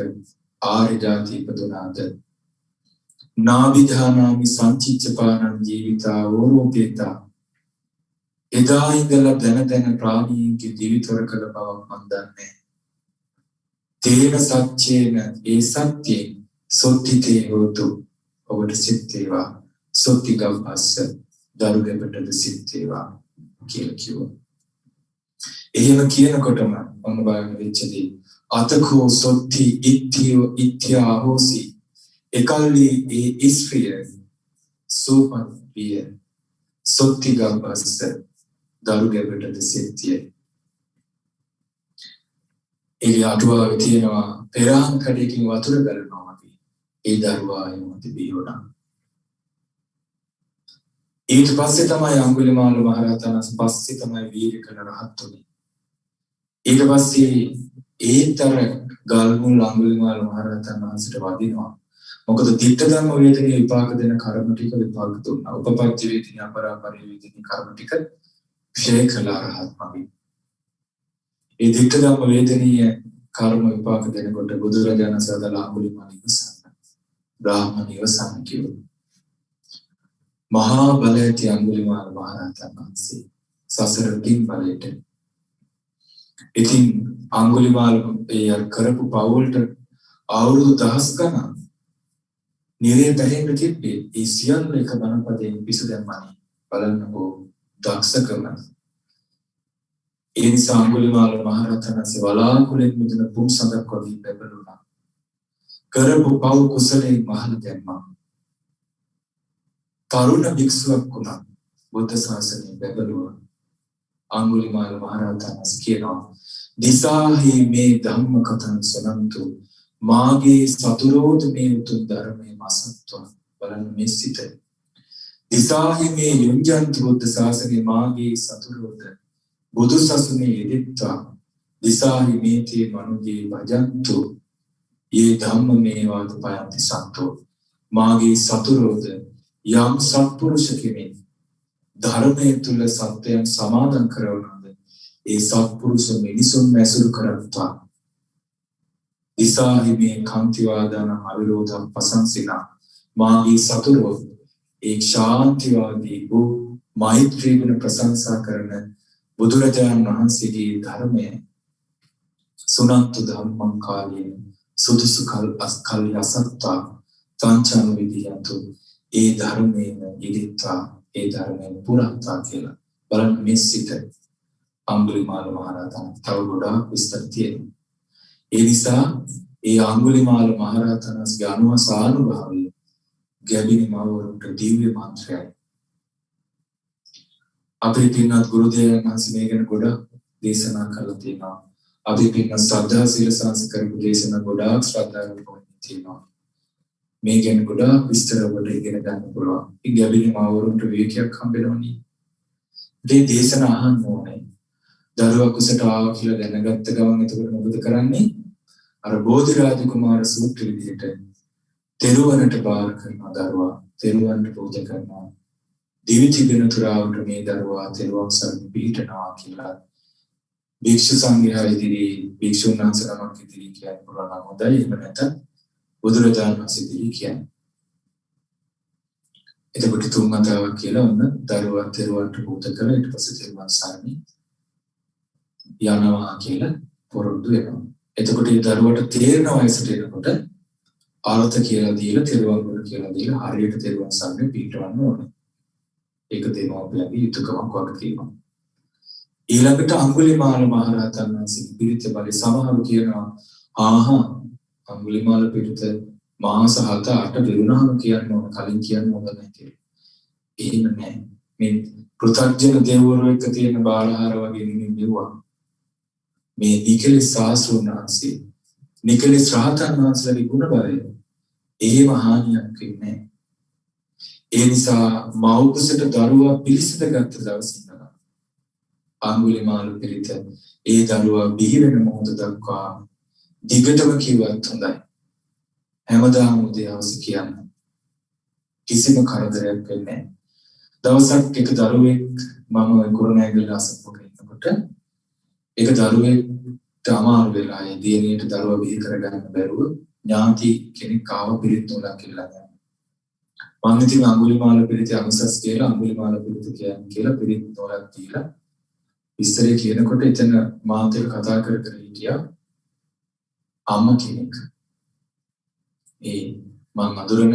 ආර්ය ජාති ඉපදුනාද නාවිධානාමි සංචිච්චපානං ජීවිතා ඕරෝපේතා එදා ඉඳලා දැන ප්‍රාණීන්ගේ ජීවිතවල කළ බවක් මන් දන්නේ. තේන සත්‍යේන ඒ සත්‍යයෙන් සොත්තිතේ හෝතු ඔබට සිත් වේවා. සොත්ති ගබ්බස්ස දරු ගැබට සිත් වේවා කියලා කිව්වා. එහෙම කියනකොටම ඔන්න බලන්න වෙච්චදී අතකෝ සොත්ති ඉත්‍යා හෝසි එකල්ලි ඒ ස්ත්‍රිය සෝපන් විය සොත්ති ගබ්බස්ස දරු ගැබට සිත්තිය. ඒ අටුවාවේ තියෙනවා පෙරහන් කඩේකින් වතුර ගලනවා වගේ ඒ දරුවා එමු තිබී වුණා. ඊට පස්සේ තමයි අඟුලිමාල මහරහතන් වහන්සේ පස්සේ තමයි වීර්ය කළ රහත් උනේ. ඊට පස්සේ ඒතර ගල්මුල් අඟුලිමාල මහරහතන් වහන්සේට වදිනවා. මොකද දිට්ඨ ධම්ම වේදනේ විපාක දෙන කර්ම ටික විපාක දුන්නා. උපපත්ති වේදනේ අපරාපරි වේදනේ කර්ම ටික ක්ෂය කළා රහත් මගේ. ඒ දිට්ඨ ධම්ම වේදනීය කර්ම විපාක දෙනකොට බුදුරජාණන් සදලා අඟුලිමාල ඉවසන්න. බ්‍රාහ්මණ ඉවසන්න කිව්වා. මහා බලයට අඟුලිමාල මහරහතන් වහන්සේ සසර පින් බලයට. ඉතින් අඟුලිමාල ඒ කරපු පවුලට අවුරුදු දහස් ගණන් නිරේ බැහැන්න තිබ්බේ. ඒ සියල්ල එක බණපදයෙන් පිසු දැම්මනේ. බලන්නකෝ දක්ෂකම. ඒ නිසා අඟුලිමාල මහරහතන් වහන්සේ වලාකුලෙන් මිදුන පුම් සඳක් වගේ බැබළුණා. කරපු පව් කුසලයෙන් මහල දැම්මා. තරුණ භික්ෂුවක් වුණා. බුද්ධ ශාසනය බැබළුවා. අඟුලිමාල මහරහතන් වහන්සේ කියනවා දිසාහි මේ ධම්ම කතං සනන්තු මාගේ සතුරෝද මේ උතුම් ධර්මයේ මසත්ව බලන්න මේ සිත. දිසාහි මේ යුඤ්ජන්ති බුද්ධ ශාසනයේ මාගේ සතුරෝද බුදු සසුනේ යෙදෙත්වා. දිසාහි මේතේ මනුජේ භජන්තු යේ ධම්ම මේවාද පයන්ති සන්තෝ. මාගේ සතුරෝද යම් සත්පුරුෂ කෙනෙක් ධර්මයේ තුල සත්‍යයන් සමාදන් කරවනද ඒ සත්පුරුෂ මිනිසුන් මැසුරු කරත්වා. දිසාහි මේ කාන්තිවාදාන අවිරෝධම් පසංසිනා. මාගේ සතුරෝ ඒ ශාන්තිවාදී වූ මෛත්‍රී ගුණ ප්‍රශංසා කරන බුදුරජාණන් වහන්සේගේ ධර්මය සුනන්තු ධම්මං කාලයෙන් සුදුසු කල් අසත්තා තංචන විදියන්තු ඒ ධර්මයෙන් ඉදිත්වා ඒ ධර්මයෙන් පුරත්වා කියලා බලන්න මේ සිත. අඟුලිමාල මහරහතන් තව ගොඩාක් විස්තර තියෙනවා. ඒ නිසා ඒ අඟුලිමාල මහරහතන් වහන්සේගේ අනුහසානුභාවය ගැබිනි මවරුන්ට දිව්‍ය මන්ත්‍රයයි. අපේ පින්වත් ගුරු දේවයන් වහන්සේ මේ ගැන ගොඩක් දේශනා කරලා තියෙනවා. අපි පින්න ශ්‍රද්ධා සීල සංස්කාර කරපු දේශනා ගොඩාක් ශ්‍රද්ධාවෙන් තියෙනවා. මේ ගැන ගොඩාක් විස්තර වලට ඉගෙන ගන්න පුළුවන්. ඉතින් ගැඹිරි මාවරුන්ට විවේකයක් හම්බෙනවනේ. මේ දේශනා අහන්න ඕනේ. දරුවා කුසට ආවා කියලා දැනගත්ත ගමන් එතකොට මොකද කරන්නේ? අර බෝධිරාජ කුමාර සූත්‍ර විදිහට තෙරුවනට බාර කරන දරුවා තෙරුවන්ට පූජා කරනවා. දිවිතිබෙන තුරාවට මේ දරුවා තෙරුවන් සරණ පිහිටනවා කියලා භික්ෂු සංඝයා ඉදිරියේ භික්ෂුන් වහන්සේ නමක් ඉදිරියේ කියන්න පුළුවන් නම් හොඳයි. එහෙම නැත්නම් බුදුරජාණන් වහන්සේ ඉදිරියේ කියන්නේ. එතකොට තුන් වතාවක් කියලා ඔන්න දරුවා තෙරුවන්ට පූජා කරලා ඊට පස්සේ තෙරුවන් සරණ යනවා කියලා පොරොන්දු වෙනවා. එතකොට මේ දරුවට තේරෙන වයසට එනකොට ආර්ථ කියලා දීලා තෙරුවන් වල කියලා දීලා හරියට තෙරුවන් සරණ පිහිටවන්න ඕනේ. ඒක දෙමව්පියන්ගේ යුතුයකමක් වගේ තියෙනවා. ඊළඟට අඟුලිමාල මහරහතන් වහන්සේ පිරිත බලේ සමහරු කියනවා අඟුලිමාල පිරිත මාස 7-8 විරුණාම කියන්න ඕන කලින් කියන්න ඕන නැහැ කියලා. එහෙම නැහැ. මේ පෘථග්ජන දෙවිවරු එක්ක තියෙන බාලහාර වගේ නෙමෙයි මෙවුවා. මේ නිකලෙස් සාස්ෘණ වහන්සේ නිකලෙස් රහතන් වහන්සේලාගේ ගුණ බලය එහෙම හානියක් වෙන්නේ නැහැ. ඒ නිසා මව් කුසට දරුවා පිළිසිඳ ගත්ත දවසින් ඉඳලා අඟුලිමාල පිරිත ඒ දරුවා බිහි වෙන මොහොත දක්වා දිගටම කිව්වත් හොඳයි. හැමදාම උදේ හවස කියන්න. කිසිම කරදරයක් වෙන්නේ නැහැ. දවසක් එක දරුවෙක් මම කුරුණෑගල අසපුවක ඉන්නකොට එක දරුවෙක්ට අමාරු වෙලා ඒ දියණියට දරුවා බිහි කරගන්න බැරුව ඥාති කෙනෙක් ආව පිරිත් නෝලා කියලා ගන්න. මම ඉතින් අඟුලිමාල පිරිත අනුසස් කියලා අඟුලිමාල පිරිත කියලා පිරිත් නෝලක් දීලා විස්තරය කියනකොට එතන මාත් එක්ක කතා කර හිටියා අම්මා කෙනෙක්. ඒ මම අඳුරන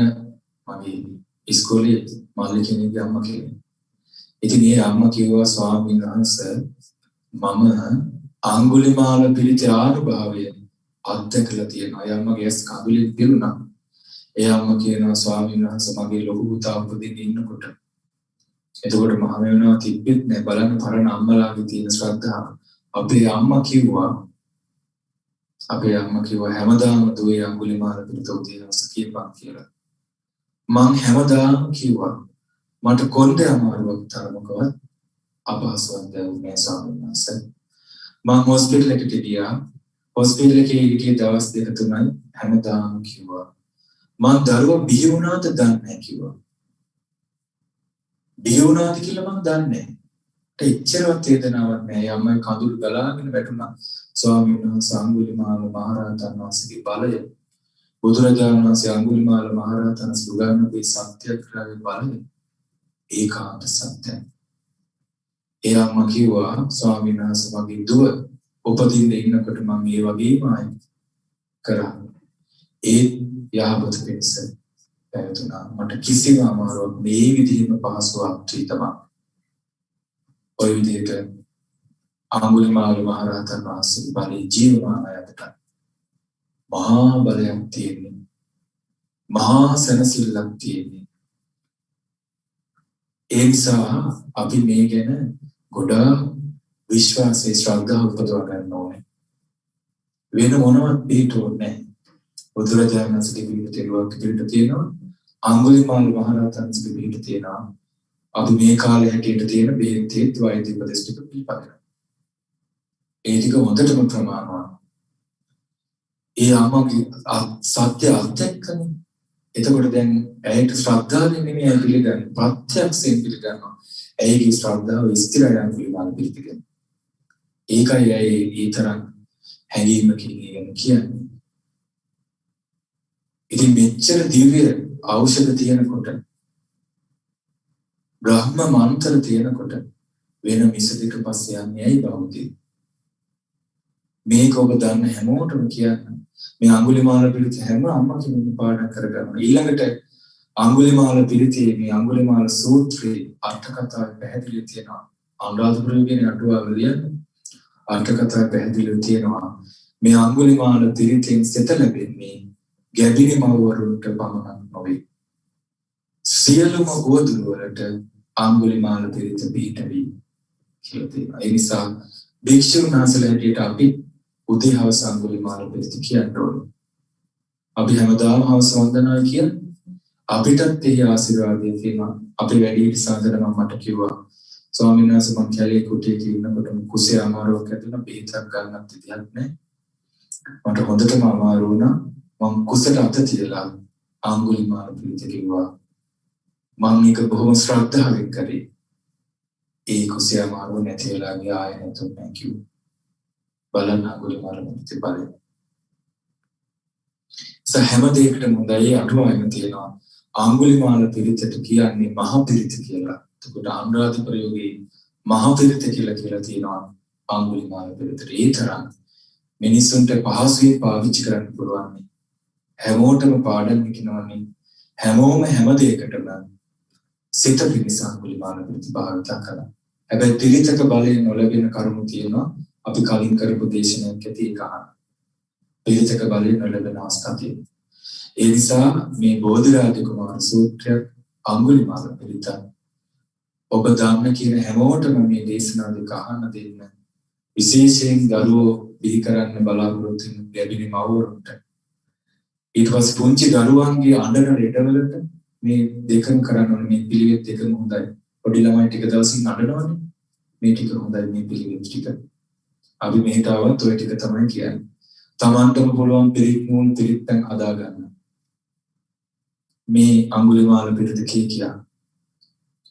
මගේ ඉස්කෝලේ මල්ලි කෙනෙක්ගේ අම්මා කෙනෙක්. ඉතින් ඒ අම්මා කිව්වා ස්වාමීන් වහන්සේ මම අඟුලිමාල පිරිත ආනුභාවය අත්දැකලා තියෙනවා. ඒ අම්මගේ ඇස් කඳුලින් පිරුණා. ඒ අම්මා කියනවා ස්වාමීන් වහන්සේ මගේ ලොකු පුතා උපදින්න ඉන්නකොට එතකොට මම වෙනවා තිබ්බෙත් නෑ බලන්න පරණ අම්මලාගේ තියෙන ශ්‍රද්ධාව. අපේ අම්මා කිව්වා හැමදාම දුවේ අඟුලිමාල පිරිත උදේවස කියපන් කියලා. මං හැමදාම කිව්වා මට කොණ්ඩේ අමාරුවක් තරමකවත් අපහසුවක් දැනුනේ ස්වාමීන් වහන්සේ. මං හොස්පිටල් එකට ගියා. හොස්පිටල් එකේ ගිය දවස් දෙක තුනයි හැමදාම කිව්වා මං දරුවා බිහි වුණාද දන්නේ නැහැ කිව්වා. බිහි වුණාද කියලා මං දන්නේ නැහැ. එච්චරවත් වේදනාවක් නැහැ. අම්මයි කඳුළු ගලාගෙන වැටුණා. ස්වාමීන් වහන්සේ අඟුලිමාල මහරහතන් වහන්සේගේ බලය බුදුරජාණන් වහන්සේ අඟුලිමාල මහරහතන් සුගන්නගේ සත්‍යක්‍රාවේ බලය ඒකාන්ත සත්‍යයි. ඒ අම්මා කිව්වා ස්වාමීන් වහන්සේ මගේ දුව උපදින්න ඉන්නකොට මම මේ වගේම ආයි කරා. ඒ යහපත පිණිස පැවතුණා. මට කිසිම අමාරුවක් මේ විදිහම පහසුවක් තීතමක්. ඔය විදිහට අඟුලිමාල මහරහතන් වහන්සේ බලේ ජීවමානයට මහා බලයක් තියෙන්නේ. මහා සනසිල්ලක් තියෙන්නේ. ඒ නිසා අපි මේ ගැන ගොඩාක් විශ්වාසයේ ශ්‍රද්ධාව උපදවා ගන්න ඕනේ. වෙන මොනවත් පිටුවන්නේ නැහැ. බුදුරජාණන් වහන්සේගේ පිළිතුරක් පිළිට තියෙනවා. අඟුලිමාල මහරහතන් වහන්සේගේ පිළිට තියෙනවා. අපි මේ කාලේ හැටියට තියෙන බෙහෙත් වෛද්‍ය උපදෙස් ටික පිළිපදිනවා. ඒ ටික හොඳටම ප්‍රමාණවත්. ඒ අම්මගේ සත්‍ය අත්‍යක්කනේ. එතකොට දැන් ඇයට ශ්‍රද්ධාවෙන් නෙමෙයි පිළිගන්නේ ප්‍රත්‍යක්ෂයෙන් පිළිගන්නවා. ඇයගේ ශ්‍රද්ධාව ස්ථිරයි අඟුලිමාල පිළිගන්න. ඒකයි ඇයි ඒ තරම් හැඟීමකින් කියන්නේ. ඉතින් මෙච්චර දිව්‍ය ඖෂධ තියෙනකොට බ්‍රහ්ම මන්ත්‍ර තියෙනකොට වෙන මිසදික පස්සේ යන්නේ ඇයි බෞද්ධය? මේක ඔබ දන්න හැමෝටම කියන්න. මේ අඟුලිමාල පිළිත හැම අම්මා කෙනෙක් පාඩම් කරගන්න. ඊළඟට අඟුලිමාල පිළිතේ මේ අඟුලිමාල සූත්‍රයේ අර්ථ කතාව පැහැදිලි තියෙනවා. අනුරාධපුරයේ කියන අටුවාවලිය අර්ථ කතාව පැහැදිලි තියෙනවා. මේ අඟුලිමාල පිළිතෙන් සිත ලැබෙන්නේ ගැබිනි මව්වරුන්ට පමණක් නොවේ. සියලුම ගෝධුර වලට අඟුලිමාල පිළිත පිහිටවි කියලා තියෙනවා. ඒ නිසා භික්ෂුන් වහන්සේලාට අපි උදේ හවස අඟුලිමාල පිරිත කියන්න ඕනේ. අපි හැමදාම හවස වන්දනා කියන අපිටත් ඒ ආශිර්වාදය තියෙනවා. අපි වැඩි සාදර මට කිව්වා ස්වාමීන් වහන්සේ මම කැලේ කුටියක ඉන්නකොට කුසේ අමාරුවක් ඇතිවෙන බෙහෙතක් ගන්නත් විදියක් නැහැ. මට හොඳටම අමාරු වුණා. මම කුසට අත තියලා අඟුලිමාල පිරිත කිව්වා. මම මේක බොහොම ශ්‍රද්ධාවෙන් කරේ. ඒ කුසේ අමාරුව නැති වෙලා ගියා ආයෙ නැතුව නැහැ කිව්වා. බලන්න අඟුලිමාල පිරිත බලන්න. හැම දෙයකටම හොඳයි අටුවාවෙම තියෙනවා අඟුලිමාල පිරිතට කියන්නේ මහ පිරිත කියලා. එතකොට අනුරාධපුරයේ මහ පිරිත කියලා තියෙනවා අඟුලිමාල පිරිතට. ඒ තරම් මිනිසුන්ට පහසුවෙන් පාවිච්චි කරන්න පුළුවන්. හැමෝටම පාඩම් කියනවනේ. හැමෝම හැම දෙයකටම සිත පිණිස අඟුලිමාල පිරිත භාවිත කරනවා. හැබැයි පිරිතක බලය නොලැබෙන කරුණු තියෙනවා. අපි කලින් කරපු දේශනාවක් ඇති ඒක අහන්න. පිරිතක බලය නොලැබෙන අවස්ථා තියෙනවා. ඒ නිසා මේ බෝධිරාජ කුමාර සූත්‍රය අඟුලිමාල පිරිත ඔබ දාන්න කියන හැමෝටම මේ දේශනාව දෙක අහන්න දෙන්න. විශේෂයෙන් දරුවෝ බිහි කරන්න බලාපොරොත්තු වෙන ලැබෙන මව්වරුන්ට ඊට පස්සේ පුංචි දරුවන්ගේ අඬන රෙඩවලට මේ දෙකම කරන්න ඕනේ. මේ පිළිවෙත් දෙකම හොඳයි. පොඩි ළමයි ටික දවසින් අඬනවනේ. මේ ටික හොඳයි මේ පිළිවෙත් ටික. අපි මෙහෙට ආවත් ඔය ටික තමයි කියන්නේ. තමන්ටම පුළුවන් පිළිත් නූල් පිළිත්ෙන් හදා ගන්න. මේ අඟුලිමාල පිරිත කියා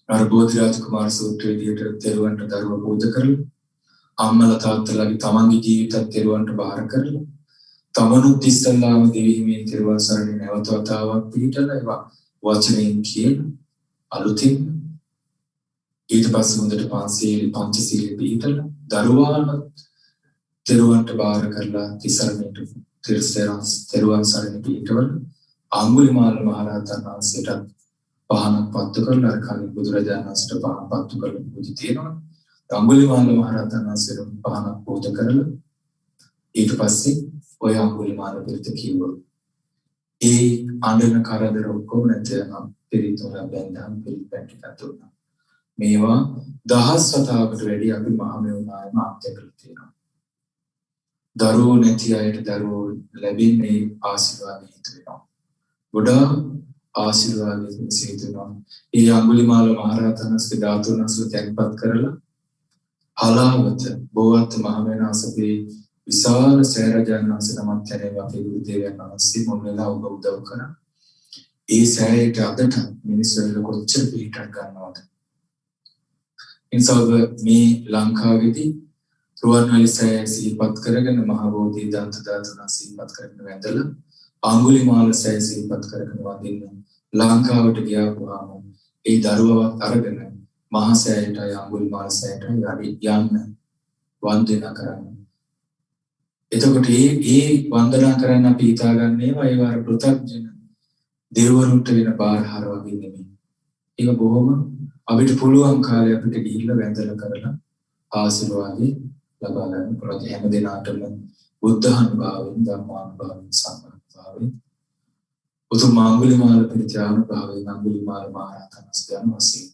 අර බෝධිරාජ කුමාර සූත්‍රයේ විදිහට දරුවන්ට දරුව පූජා කරලා අම්මලා තාත්තලාගේ තමන්ගේ ජීවිතත් දරුවන්ට බාර කරලා තමනුත් ඉස්සල්ලාම දෙවි හිමියන් දරුවන් සරණ නැවත වතාවක් පිළිටලා ඒවා වචනයෙන් කියන අලුතින් ඊට පස්සේ හොඳට පංචශීලී පිළිටලා දරුවාම දරුවන්ට බාර කරලා තිසරණයට දරුවන් සරණ පිළිටවල අඟුලිමාල මහරහතන් වහන්සේට පහනක් පත්තු කරලා අර කලින් බුදුරජාණන් වහන්සේට පහනක් පත්තු කරලා පූජා තියෙනවා. අඟුලිමාල මහරහතන් වහන්සේට පහනක් පූජා කරලා ඊට පස්සේ ඔය අඟුලිමාල පිරිත කිව්වා. ඒ අඬන කරදර ඔක්කොම නැතනම් පිරිතොල බැඳන් පිළිපැට කතුනා. මේවා දහස් වතාවකට වැඩි අපි මහමෙවුනායම අත්දැකලා තියෙනවා. දරුවෝ නැති අයට දරුවෝ ලැබෙන්නේ ආශිර්වාද හේතු වෙනවා. ගොඩාක් ආශිර්වාද හේතු වෙනවා. ඒ අඟුලිමාල මහරහතන් වහන්සේ ධාතුන් වහන්සේ තැන්පත් කරලා හලාවත බෝවත්ත මහමෙවුනාසපේ විශාල සෑරජානන් වහන්සේ නමක් කැරේ අපේ ගුරු දේවයන් වහන්සේ මොන්නෙලා ඔබ උදව් කරා. ඒ සෑයට අදට මිනිස්සුන්ට කොච්චර පිටක් ගන්නවද? ඉන්සාව මේ ලංකාවේදී රුවන්වැලි සෑය සිහිපත් කරගෙන මහ බෝධි දන්ත දාතුන සිහිපත් කරගෙන වැඳලා අඟුලිමාල සෑය සිහිපත් කරගෙන වඳින්න ලංකාවට ගියාම ඒ දරුවවත් අරගෙන මහා සෑයට අඟුලිමාල සෑයට යන්න වන්දනා කරන්න. එතකොට ඒ වන්දනා කරන්න අපි හිතාගන්නේ ඒ වර පෘථග්ජන දේවරුන්ට වෙන බාරහාර වගේ නෙමෙයි. ඒක බොහොම අපිට පුළුවන් කාලේ අපිට ගිහිල්ලා වැඳලා කරලා ආශිර්වාදේ ලබා ගන්න පුළුවන්. හැම දිනාටම බුද්ධානුභාවයෙන් ධම්මානුභාවයෙන් සංඝානුභාවයෙන් උතුම් අඟුලිමාල පිරිත්‍යානුභාවයෙන් අඟුලිමාල මහරහතන් වහන්සේ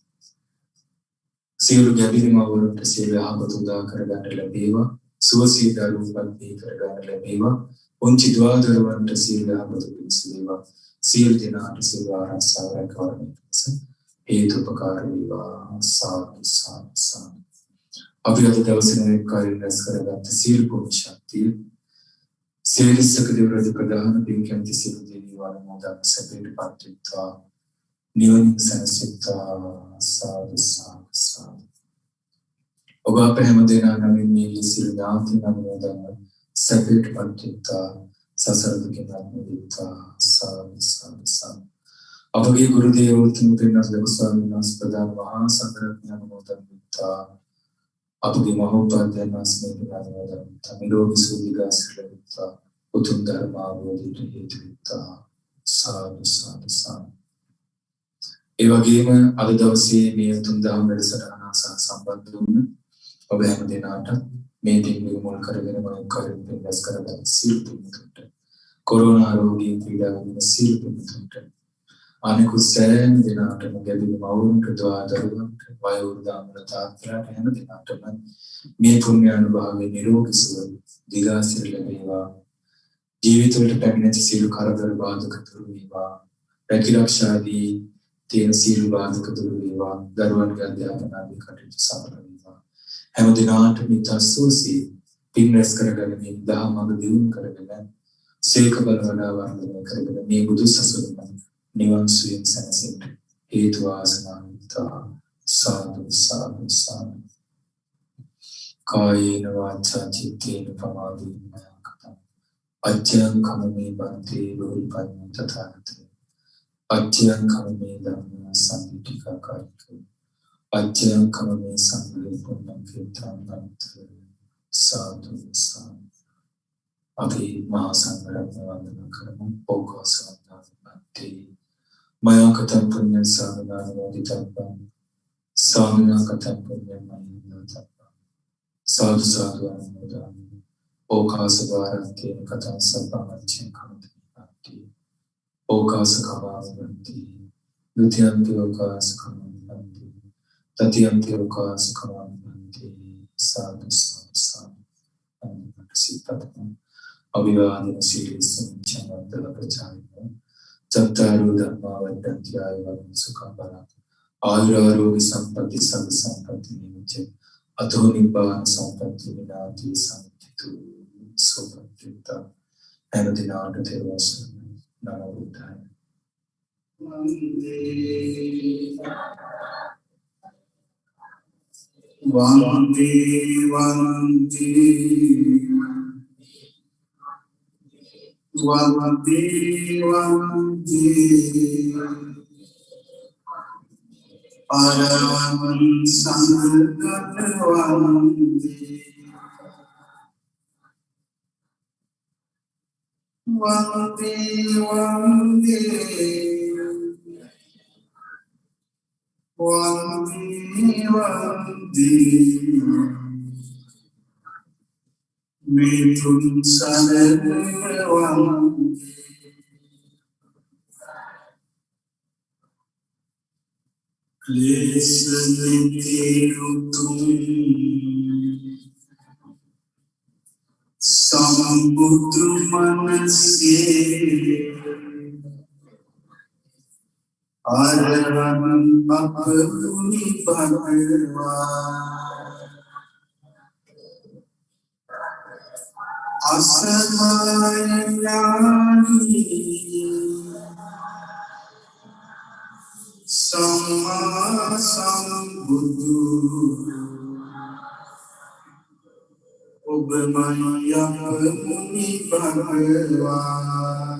සියලු ගැඹිරිමවරුන්ට සියලු යහපත උදා කරගන්න ලැබේවා. සුවසේ දරුවන්පත් දී කරගන්න ලැබේවා. පුංචි දුවදරුවන්ට සියලු යහපත පිණිස වේවා. සියලු දෙනාට සියලු ආරක්ෂාව රැකවරණය පිණිස හේතුපකාර වේවා. සාදු සාදු සාදු. අපි අද දවසේ මේ කාර්යය රැස් කරගත්ත සියලු පුණ්‍ය ශක්තිය සියලුසක දේවරද ප්‍රදාන පින්කම් සියලු දේවල් මොදක් සැපයට පත්විත්වා නිවන සැනසෙත්වා. සාදු සාදු සාදු. ඔබ අප හැම දෙනා නමින් මේ සියලු ඥාති නම් මොදක් සැපයට පත්විත්වා සසර දුකින් අත් මිදෙත්වා. සාදු සාදු සාදු. අපගේ ගුරු දේවෝත්තම පින්වත් ලොකු ස්වාමීන් වහන්සේ ප්‍රදාන මහා සංඝරත්නය අනුමෝදන් වෙත්වා. අපගේ මහෝපාද්‍යයන් වහන්සේ පිළිගන්නවා තමීරෝගී සුවදීගාසිර ලැබෙත්වා. උතුම් ධර්ම අවබෝධයට හේතු වෙත්වා. සාදු සාදු සාදු. ඒ වගේම අද දවසේ මේ උතුම් ධර්ම වැඩසටහන සම්බන්ධ වුණ ඔබ හැම දිනකට මේ දිනු මුල් කරගෙන මම කරුණ පින්වස් කරගන්න සියලු පින්තුන්ට කොරෝනා රෝගී පීඩා විඳින සියලු පින්තුන්ට අනිකුත් සෑම දිනකටම ගැඹුරු මවුන්ට දරුවන්ට වයෝවෘද්ධ තාත්තලාට හැම දිනකටම මේ පුණ්‍ය අනුභවයේ නිරෝගී සුව දීර්ඝාසීර ලැබේවා. ජීවිතවලට පැමිණෙච්ච සියලු කරදර බාධක දුරු වේවා. රැකිරක්ෂාදී තියෙන සියලු බාධක දුරු වේවා. දරුවන්ගේ අධ්‍යාපන ආදී කටයුතු සඵල වේවා. හැම දිනාටම මිත්‍යාසෝසී පින් රැස් කරගැනීමේ දහමඟ දියුණු කරගෙන සීක බල වඩා වර්ධනය කරගෙන මේ බුදු සසුන නිවන් සුවයෙන් සැනසෙන්න හේතු වාසනා වේවා. සාදු සාදු සාදු. කායේන වාචා චිත්තේන පමාදීන අච්ඡං කමමේ බන්තේ බෝධිපඤ්ඤ තථාගතේ අච්ඡං කමමේ ධම්ම සම්පිතිකාකාරික අච්ඡං කමමේ සම්බුද්ධ පුණ්‍යං කීර්තනන්ත සාදු සාදු. අපි මහා සංඝරත්නය වන්දනා කරමු. ඕකසවන්තේ මයා කතං පුඤ්ඤ සාමනාන වදිතබ්බං සාමනා කතං පුඤ්ඤ මහින්දතබ්බං සාදු සාදු අනුමෝදාමි. ඕකාස වාරන්තේ කතං සබ්බං කමති ඕකාස කමාවන්ති ဒုတိယံ ඕකාස කමාවන්ති තතියං ඕකාස කමාවන්ති සාදු සාදු සාදු. අනුමෝදසිතතං අභිවාදන සීලස චන්දල ප්‍රචාරය චත්තාරු ධම්මා වද්දන්ති ආයුර්වේද සුඛං බලං ආයුරාරෝග්‍ය සම්පatti සග්ග සම්පatti නිච්ච අතෝ නිබ්බාන සම්පatti විනාති සම්පිතු සෝපත්තිත හැම දිනාට තෙරුවන් සරණයි. නමෝ බුද්ධාය. වන්දේ පරමං සංඝං වන්දේ මිතුන් සරණ වන්දේ ක්ලේශ නිරුතුම් සම්බුදු මනසේ ආරවං අපුනි පරවා අසමායනානි සම්මා සම්බුදු ඔබ මයි යපුනි පරවා